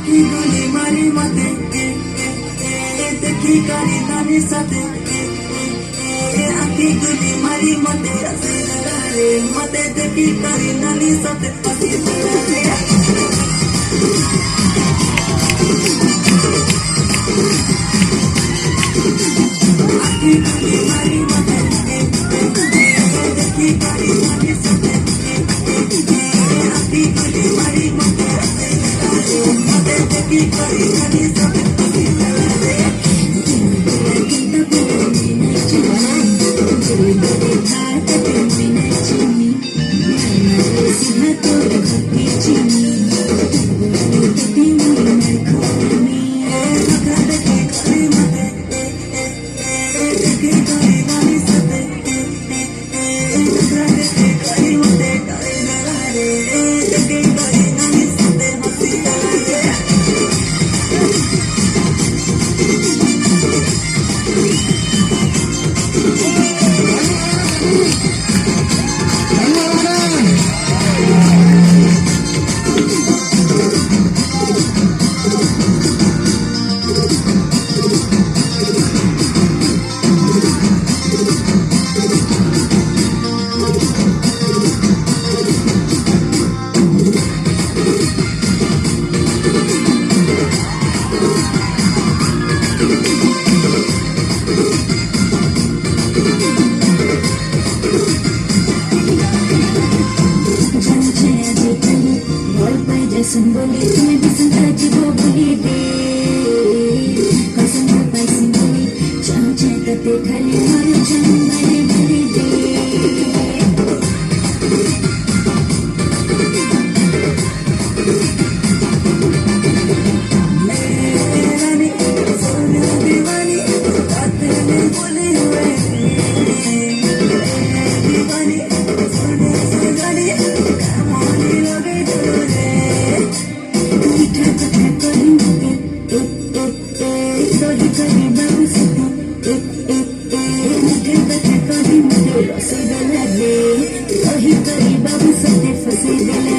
आखी गोली मारी मते देखी करी नानी साथे आखी गोली मारी मते रे मते देखी करी नानी साथे आखी गोली मारी मते देखी करी नानी साथे आखी गोली मारी मते मते देखी करी नानी साथे Somebody to me be some touchy bobuli de Kasam ko pai simboli cham cheta te khali maru cham mare bali de Rani sona diwani baat mein bole hue diwani sona sojani kamani lage dole Babu sate fasi dile